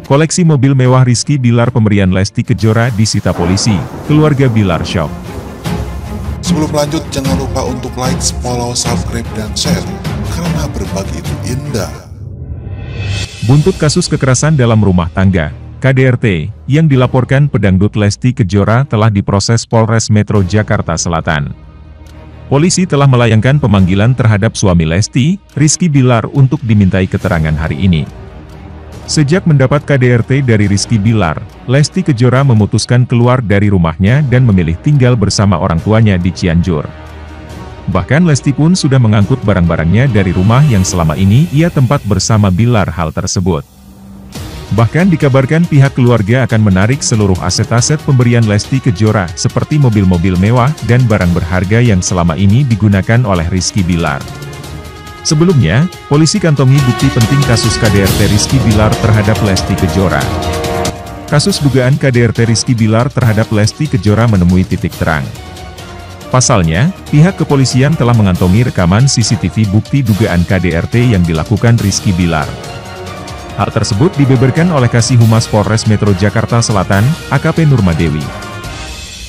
Koleksi mobil mewah Rizky Bilar pemberian Lesti Kejora disita polisi, keluarga Bilar syok. Sebelum lanjut, jangan lupa untuk like, follow, subscribe, dan share, karena berbagi itu indah. Buntut kasus kekerasan dalam rumah tangga, KDRT, yang dilaporkan pedangdut Lesti Kejora telah diproses Polres Metro Jakarta Selatan. Polisi telah melayangkan pemanggilan terhadap suami Lesti, Rizky Bilar untuk dimintai keterangan hari ini. Sejak mendapat KDRT dari Rizky Bilar, Lesti Kejora memutuskan keluar dari rumahnya dan memilih tinggal bersama orang tuanya di Cianjur. Bahkan Lesti pun sudah mengangkut barang-barangnya dari rumah yang selama ini ia tempat bersama Bilar. Hal tersebut bahkan dikabarkan pihak keluarga akan menarik seluruh aset-aset pemberian Lesti Kejora seperti mobil-mobil mewah dan barang berharga yang selama ini digunakan oleh Rizky Bilar. Sebelumnya, polisi kantongi bukti penting kasus KDRT Rizky Bilar terhadap Lesti Kejora. Kasus dugaan KDRT Rizky Bilar terhadap Lesti Kejora menemui titik terang. Pasalnya, pihak kepolisian telah mengantongi rekaman CCTV bukti dugaan KDRT yang dilakukan Rizky Bilar. Hal tersebut dibeberkan oleh Kasih Humas Polres Metro Jakarta Selatan, AKP Nurma Dewi.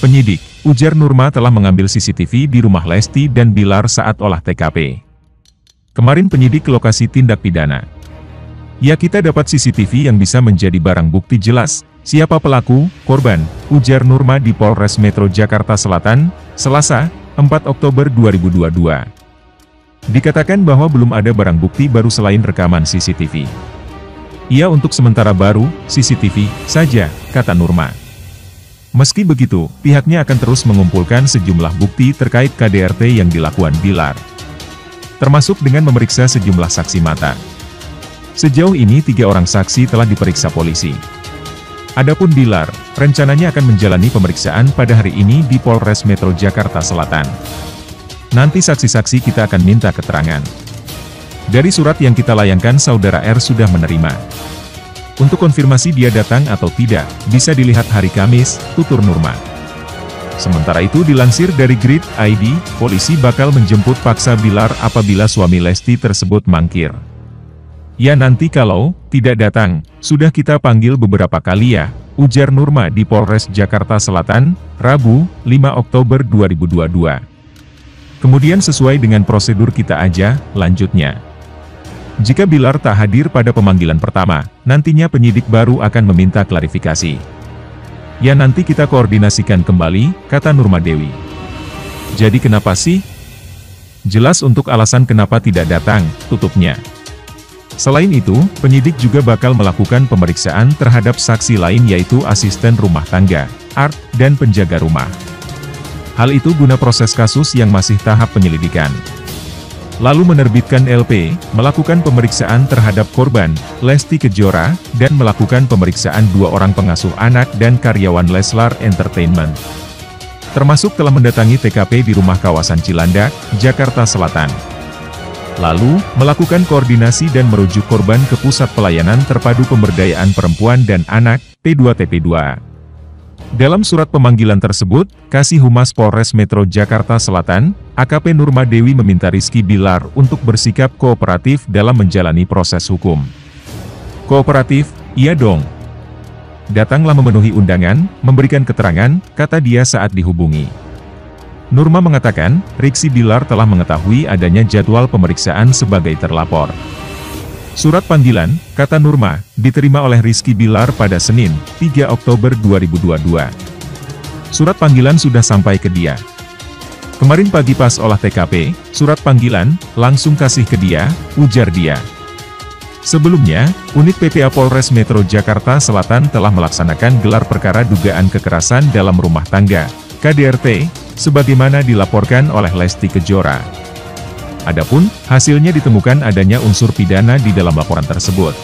Penyidik, ujar Nurma, telah mengambil CCTV di rumah Lesti dan Bilar saat olah TKP. Kemarin penyidik ke lokasi tindak pidana. Ya, kita dapat CCTV yang bisa menjadi barang bukti jelas siapa pelaku, korban, ujar Nurma di Polres Metro Jakarta Selatan, Selasa, 4 Oktober 2022. Dikatakan bahwa belum ada barang bukti baru selain rekaman CCTV. Ia untuk sementara baru, CCTV saja, kata Nurma. Meski begitu, pihaknya akan terus mengumpulkan sejumlah bukti terkait KDRT yang dilakukan Bilar, termasuk dengan memeriksa sejumlah saksi mata. Sejauh ini 3 orang saksi telah diperiksa polisi. Adapun Bilar, rencananya akan menjalani pemeriksaan pada hari ini di Polres Metro Jakarta Selatan. Nanti saksi-saksi kita akan minta keterangan. Dari surat yang kita layangkan, Saudara R sudah menerima. Untuk konfirmasi dia datang atau tidak, bisa dilihat hari Kamis, tutur Nurma. Sementara itu dilansir dari Grid ID, polisi bakal menjemput paksa Bilar apabila suami Lesti tersebut mangkir. Ya, nanti kalau tidak datang, sudah kita panggil beberapa kali ya, ujar Nurma di Polres Jakarta Selatan, Rabu, 5 Oktober 2022. Kemudian sesuai dengan prosedur kita aja, lanjutnya. Jika Bilar tak hadir pada pemanggilan pertama, nantinya penyidik baru akan meminta klarifikasi. Ya, nanti kita koordinasikan kembali, kata Nurma Dewi. Jadi kenapa sih? Jelas untuk alasan kenapa tidak datang, tutupnya. Selain itu, penyidik juga bakal melakukan pemeriksaan terhadap saksi lain yaitu asisten rumah tangga, art, dan penjaga rumah. Hal itu guna proses kasus yang masih tahap penyelidikan. Lalu menerbitkan LP, melakukan pemeriksaan terhadap korban, Lesti Kejora, dan melakukan pemeriksaan 2 orang pengasuh anak dan karyawan Leslar Entertainment. Termasuk telah mendatangi TKP di rumah kawasan Cilandak, Jakarta Selatan. Lalu, melakukan koordinasi dan merujuk korban ke Pusat Pelayanan Terpadu Pemberdayaan Perempuan dan Anak, P2TP2. Dalam surat pemanggilan tersebut, Kasih Humas Polres Metro Jakarta Selatan, AKP Nurma Dewi meminta Rizky Bilar untuk bersikap kooperatif dalam menjalani proses hukum. Kooperatif, iya dong. Datanglah memenuhi undangan, memberikan keterangan, kata dia saat dihubungi. Nurma mengatakan, Rizky Bilar telah mengetahui adanya jadwal pemeriksaan sebagai terlapor. Surat panggilan, kata Nurma, diterima oleh Rizky Bilar pada Senin, 3 Oktober 2022. Surat panggilan sudah sampai ke dia. Kemarin pagi pas olah TKP, surat panggilan, langsung kasih ke dia, ujar dia. Sebelumnya, unit PPA Polres Metro Jakarta Selatan telah melaksanakan gelar perkara dugaan kekerasan dalam rumah tangga, KDRT, sebagaimana dilaporkan oleh Lesti Kejora. Adapun, hasilnya ditemukan adanya unsur pidana di dalam laporan tersebut.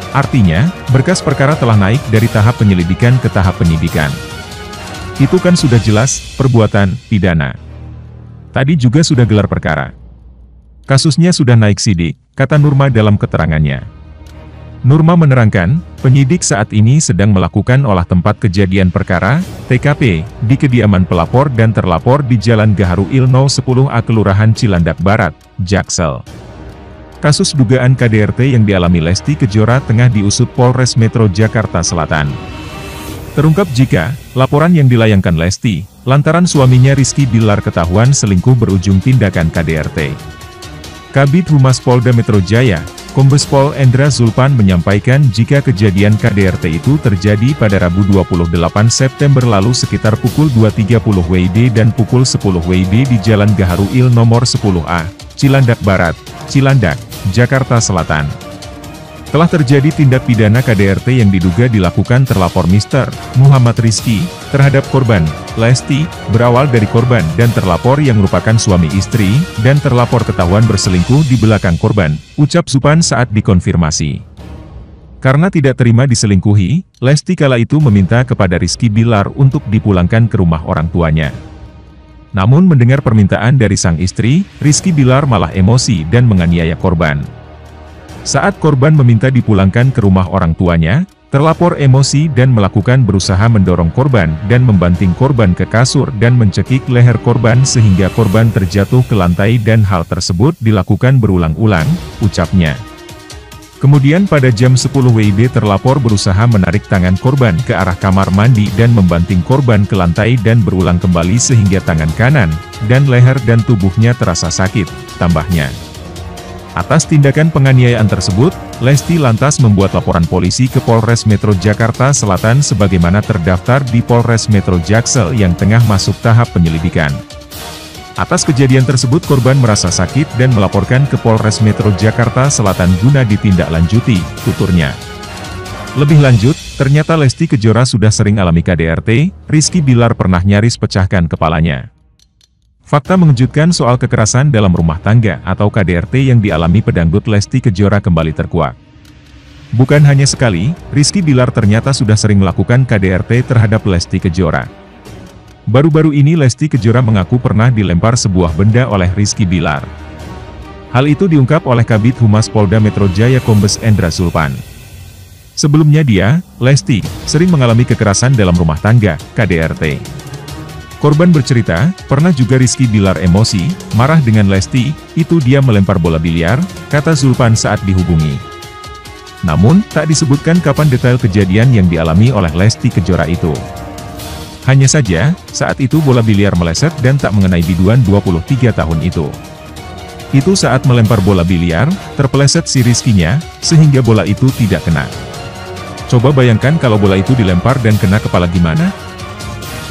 Artinya, berkas perkara telah naik dari tahap penyelidikan ke tahap penyidikan. Itu kan sudah jelas, perbuatan pidana. Tadi juga sudah gelar perkara. Kasusnya sudah naik sidik, kata Nurma dalam keterangannya. Nurma menerangkan, penyidik saat ini sedang melakukan olah tempat kejadian perkara, TKP, di kediaman pelapor dan terlapor di Jalan Gaharu Il No 10A Kelurahan Cilandak Barat, Jaksel. Kasus dugaan KDRT yang dialami Lesti Kejora tengah diusut Polres Metro Jakarta Selatan. Terungkap jika laporan yang dilayangkan Lesti, lantaran suaminya Rizky Bilar ketahuan selingkuh berujung tindakan KDRT. Kabid Humas Polda Metro Jaya, Kombes Pol Endra Zulpan menyampaikan jika kejadian KDRT itu terjadi pada Rabu 28 September lalu sekitar pukul 2.30 WIB dan pukul 10 WIB di Jalan Gaharuil nomor 10A, Cilandak Barat, Cilandak, Jakarta Selatan. Telah terjadi tindak pidana KDRT yang diduga dilakukan terlapor Mr. Muhammad Rizky terhadap korban, Lesti, berawal dari korban dan terlapor yang merupakan suami istri, dan terlapor ketahuan berselingkuh di belakang korban, ucap Zulpan saat dikonfirmasi. Karena tidak terima diselingkuhi, Lesti kala itu meminta kepada Rizky Bilar untuk dipulangkan ke rumah orang tuanya. Namun mendengar permintaan dari sang istri, Rizky Bilar malah emosi dan menganiaya korban. Saat korban meminta dipulangkan ke rumah orang tuanya, terlapor emosi dan melakukan berusaha mendorong korban dan membanting korban ke kasur dan mencekik leher korban sehingga korban terjatuh ke lantai dan hal tersebut dilakukan berulang-ulang, ucapnya. Kemudian pada jam 10 WIB terlapor berusaha menarik tangan korban ke arah kamar mandi dan membanting korban ke lantai dan berulang kembali sehingga tangan kanan, dan leher dan tubuhnya terasa sakit, tambahnya. Atas tindakan penganiayaan tersebut, Lesti lantas membuat laporan polisi ke Polres Metro Jakarta Selatan sebagaimana terdaftar di Polres Metro Jaksel yang tengah masuk tahap penyelidikan. Atas kejadian tersebut korban merasa sakit dan melaporkan ke Polres Metro Jakarta Selatan guna ditindaklanjuti, tuturnya. Lebih lanjut, ternyata Lesti Kejora sudah sering alami KDRT, Rizky Bilar pernah nyaris pecahkan kepalanya. Fakta mengejutkan soal kekerasan dalam rumah tangga atau KDRT yang dialami pedangdut Lesti Kejora kembali terkuak. Bukan hanya sekali, Rizky Bilar ternyata sudah sering melakukan KDRT terhadap Lesti Kejora. Baru-baru ini Lesti Kejora mengaku pernah dilempar sebuah benda oleh Rizky Bilar. Hal itu diungkap oleh Kabid Humas Polda Metro Jaya Kombes Endra Zulpan. Sebelumnya dia, Lesti, sering mengalami kekerasan dalam rumah tangga, KDRT. Korban bercerita, pernah juga Rizky Bilar emosi, marah dengan Lesti, itu dia melempar bola biliar, kata Zulpan saat dihubungi. Namun, tak disebutkan kapan detail kejadian yang dialami oleh Lesti Kejora itu. Hanya saja, saat itu bola biliar meleset dan tak mengenai biduan 23 tahun itu. Itu saat melempar bola biliar, terpeleset si Rizky-nya, sehingga bola itu tidak kena. Coba bayangkan kalau bola itu dilempar dan kena kepala gimana?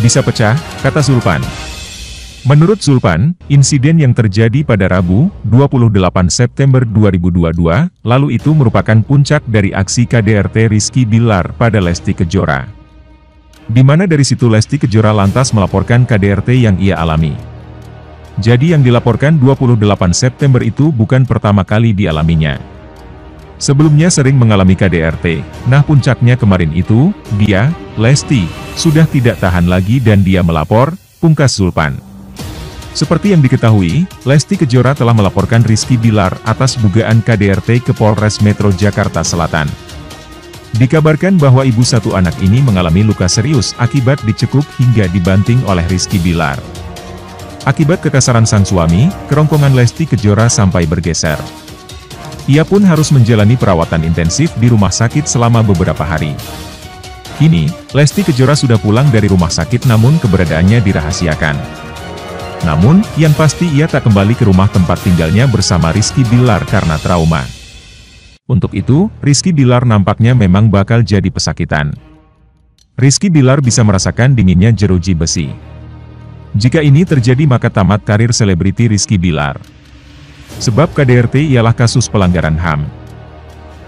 Bisa pecah, kata Zulpan. Menurut Zulpan, insiden yang terjadi pada Rabu, 28 September 2022, lalu itu merupakan puncak dari aksi KDRT Rizky Bilar pada Lesti Kejora. Di mana dari situ Lesti Kejora lantas melaporkan KDRT yang ia alami. Jadi yang dilaporkan 28 September itu bukan pertama kali dialaminya. Sebelumnya sering mengalami KDRT, nah puncaknya kemarin itu, dia, Lesti, sudah tidak tahan lagi dan dia melapor, pungkas Zulpan. Seperti yang diketahui, Lesti Kejora telah melaporkan Rizky Bilar atas dugaan KDRT ke Polres Metro Jakarta Selatan. Dikabarkan bahwa ibu satu anak ini mengalami luka serius akibat dicekuk hingga dibanting oleh Rizky Bilar. Akibat kekasaran sang suami, kerongkongan Lesti Kejora sampai bergeser. Ia pun harus menjalani perawatan intensif di rumah sakit selama beberapa hari. Kini, Lesti Kejora sudah pulang dari rumah sakit namun keberadaannya dirahasiakan. Namun, yang pasti ia tak kembali ke rumah tempat tinggalnya bersama Rizky Bilar karena trauma. Untuk itu, Rizky Bilar nampaknya memang bakal jadi pesakitan. Rizky Bilar bisa merasakan dinginnya jeruji besi. Jika ini terjadi maka tamat karir selebriti Rizky Bilar. Sebab KDRT ialah kasus pelanggaran HAM.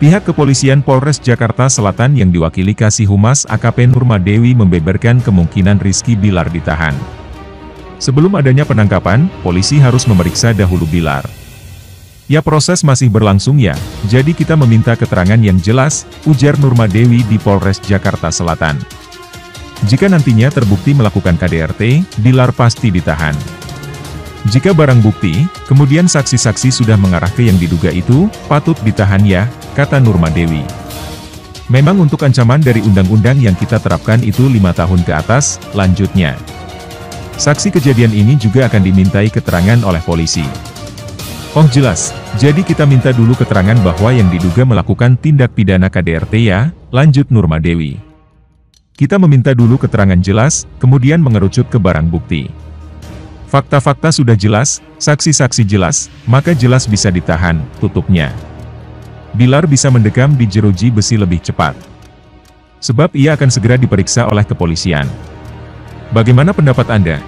Pihak kepolisian Polres Jakarta Selatan yang diwakili Kasih Humas AKP Nurmadewi membeberkan kemungkinan Rizky Bilar ditahan. Sebelum adanya penangkapan, polisi harus memeriksa dahulu Bilar. Ya proses masih berlangsung ya, jadi kita meminta keterangan yang jelas, ujar Nurmadewi di Polres Jakarta Selatan. Jika nantinya terbukti melakukan KDRT, Bilar pasti ditahan. Jika barang bukti, kemudian saksi-saksi sudah mengarah ke yang diduga itu, patut ditahan ya, kata Nurmadewi. Memang untuk ancaman dari undang-undang yang kita terapkan itu 5 tahun ke atas, lanjutnya. Saksi kejadian ini juga akan dimintai keterangan oleh polisi. Oh jelas, jadi kita minta dulu keterangan bahwa yang diduga melakukan tindak pidana KDRT ya, lanjut Nurma Dewi. Kita meminta dulu keterangan jelas, kemudian mengerucut ke barang bukti. Fakta-fakta sudah jelas, saksi-saksi jelas, maka jelas bisa ditahan, tutupnya. Bilar bisa mendekam di jeruji besi lebih cepat. Sebab ia akan segera diperiksa oleh kepolisian. Bagaimana pendapat Anda?